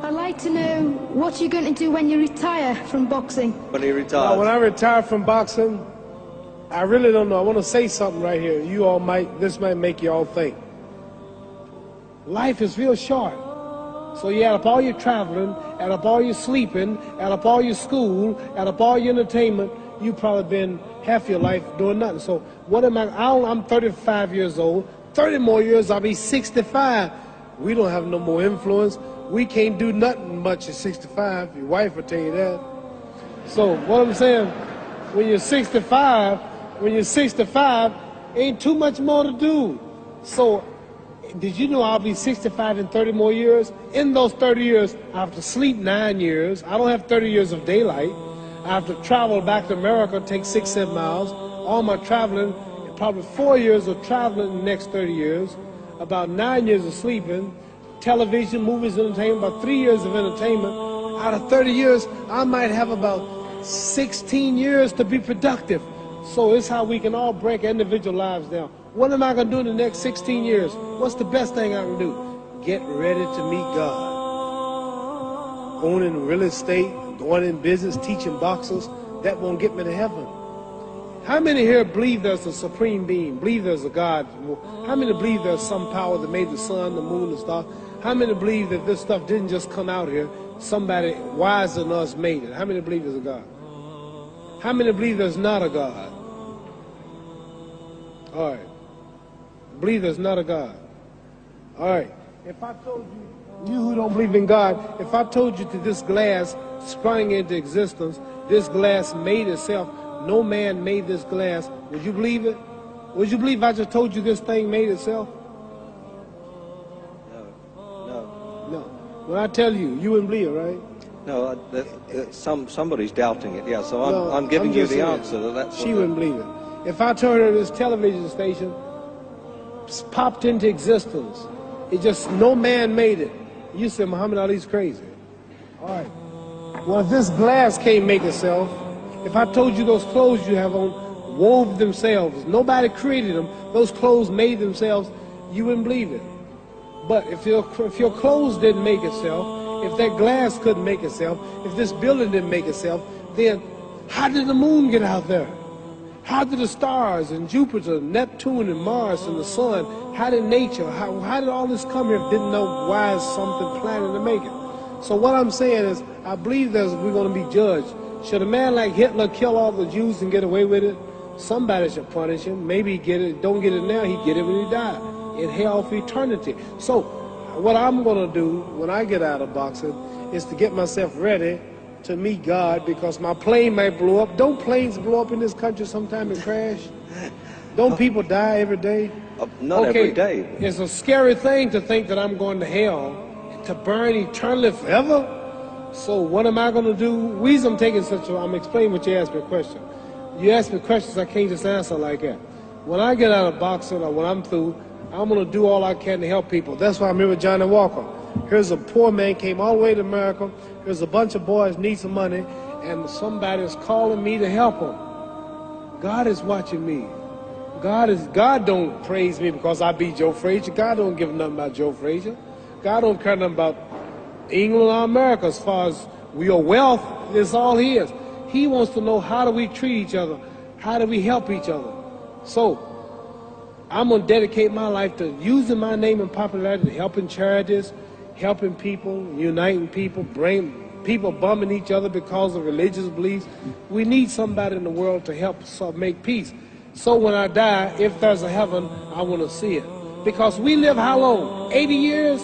I'd like to know what you're going to do when you retire from boxing. When he retires? When I retire from boxing, I really don't know. I want to say something right here. This might make you all think. Life is real short. So you add up all your traveling, add up all your sleeping, add up all your school, add up all your entertainment, you've probably been half your life doing nothing. So what am I'm 35 years old. 30 more years, I'll be 65. We don't have no more influence. We can't do nothing much at 65. Your wife will tell you that. So what I'm saying, when you're 65, ain't too much more to do. So did you know I'll be 65 in 30 more years? In those 30 years, I have to sleep 9 years. I don't have 30 years of daylight. I have to travel back to America, take 6-7 miles. All my traveling, probably 4 years of traveling in the next 30 years, about 9 years of sleeping, television, movies, entertainment, about 3 years of entertainment. Out of 30 years, I might have about 16 years to be productive. So it's how we can all break individual lives down. What am I going to do in the next 16 years? What's the best thing I can do? Get ready to meet God. Owning real estate, going in business, teaching boxers, that won't get me to heaven. How many here believe there's a supreme being, believe there's a God? How many believe there's some power that made the sun, the moon, the stars? How many believe that this stuff didn't just come out here? Somebody wiser than us made it. How many believe there's a God? How many believe there's not a God? All right. Believe there's not a God. All right. If I told you who don't believe in God, if I told you that this glass sprang into existence, this glass made itself, no man made this glass, would you believe it? Would you believe I just told you this thing made itself? No. When I tell you, you wouldn't believe it, right? No, somebody's doubting it, yeah, so I'm giving you the answer. She wouldn't believe it. If I told her this television station popped into existence, it just, no man made it, you said Muhammad Ali's crazy. All right. Well, if this glass can't make itself, if I told you those clothes you have on wove themselves, nobody created them, those clothes made themselves, you wouldn't believe it. But if your clothes didn't make itself, if that glass couldn't make itself, if this building didn't make itself, then how did the moon get out there? How did the stars and Jupiter, Neptune and Mars and the sun, how did nature, how did all this come here if didn't know why is something planning to make it? So what I'm saying is, I believe we're going to be judged. Should a man like Hitler kill all the Jews and get away with it? Somebody should punish him. Maybe he get it, don't get it now, he get it when he died. In hell for eternity. So what I'm going to do when I get out of boxing is to get myself ready to meet God, because my plane might blow up. Don't planes blow up in this country sometime and crash? Don't people die every day? Not every day. It's a scary thing to think that I'm going to hell to burn eternally forever. So what am I going to do? The reason I'm explaining what you asked me a question. You ask me questions I can't just answer like that. When I get out of boxing or when I'm through, I'm going to do all I can to help people. That's why I'm here with Johnny Walker. Here's a poor man, came all the way to America. Here's a bunch of boys need some money, and somebody is calling me to help them. God is watching me. God don't praise me because I beat Joe Frazier. God don't give nothing about Joe Frazier. God don't care nothing about England or America as far as your wealth. It's all his. He wants to know, how do we treat each other? How do we help each other? So I'm going to dedicate my life to using my name and popularity, helping charities, helping people, uniting people, bring people bumming each other because of religious beliefs. We need somebody in the world to help make peace. So when I die, if there's a heaven, I want to see it. Because we live how long? 80 years?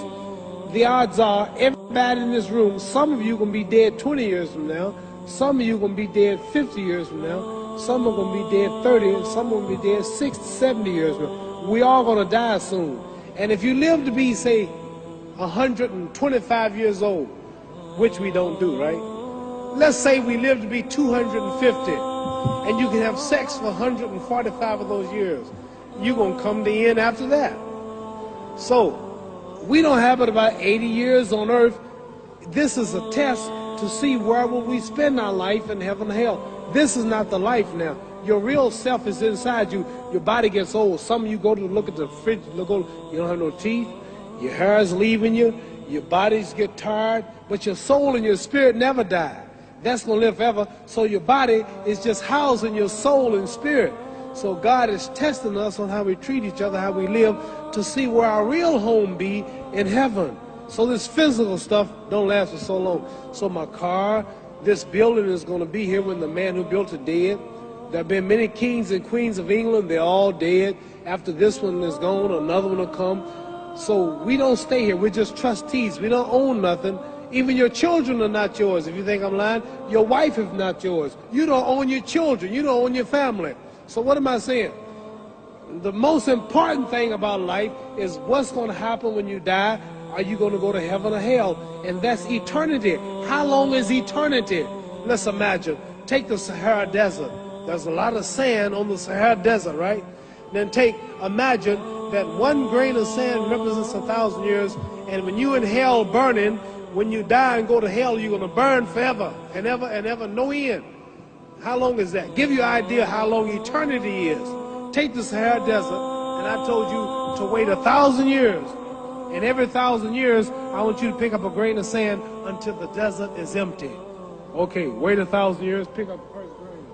The odds are everybody in this room, some of you are going to be dead 20 years from now, some of you are going to be dead 50 years from now, some are going to be dead 30, and some are going to be dead 60, 70 years from now. We all going to die soon. And if you live to be, say, 125 years old, which we don't do, right? Let's say we live to be 250, and you can have sex for 145 of those years. You're going to come to the end after that. So we don't have but about 80 years on earth. This is a test to see where will we spend our life in heaven and hell. This is not the life now. Your real self is inside you. Your body gets old. Some of you go to look at the fridge, you don't have no teeth. Your hair is leaving you. Your bodies get tired, but your soul and your spirit never die. That's going to live forever. So your body is just housing your soul and spirit. So God is testing us on how we treat each other, how we live, to see where our real home be in heaven. So this physical stuff don't last for so long. So my car, this building is going to be here when the man who built it dead. There have been many kings and queens of England. They're all dead. After this one is gone, another one will come. So we don't stay here. We're just trustees. We don't own nothing. Even your children are not yours. If you think I'm lying, your wife is not yours. You don't own your children. You don't own your family. So what am I saying? The most important thing about life is what's going to happen when you die. Are you going to go to heaven or hell? And that's eternity. How long is eternity? Let's imagine. Take the Sahara Desert. There's a lot of sand on the Sahara Desert, right? Then imagine that one grain of sand represents 1,000 years, and when you're in hell burning, when you die and go to hell, you're going to burn forever and ever, no end. How long is that? Give you an idea how long eternity is. Take the Sahara Desert, and I told you to wait 1,000 years. And every 1,000 years, I want you to pick up a grain of sand until the desert is empty. Okay, wait 1,000 years, pick up the first grain.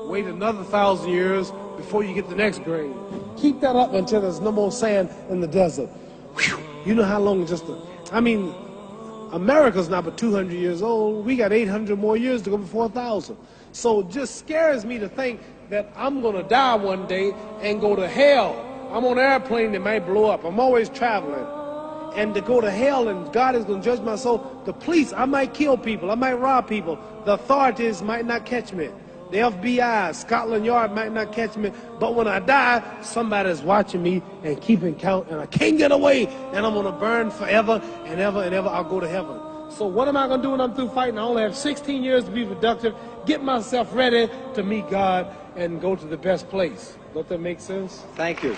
Wait another 1,000 years before you get the next grain. Keep that up until there's no more sand in the desert. Whew. You know how long America's not but 200 years old. We got 800 more years to go before 1,000. So it just scares me to think that I'm going to die one day and go to hell. I'm on an airplane that might blow up. I'm always traveling. And to go to hell and God is going to judge my soul. The police, I might kill people. I might rob people. The authorities might not catch me. The FBI, Scotland Yard might not catch me. But when I die, somebody's watching me and keeping count. And I can't get away. And I'm going to burn forever and ever and ever. I'll go to heaven. So what am I going to do when I'm through fighting? I only have 16 years to be productive. Get myself ready to meet God and go to the best place. Don't that make sense? Thank you.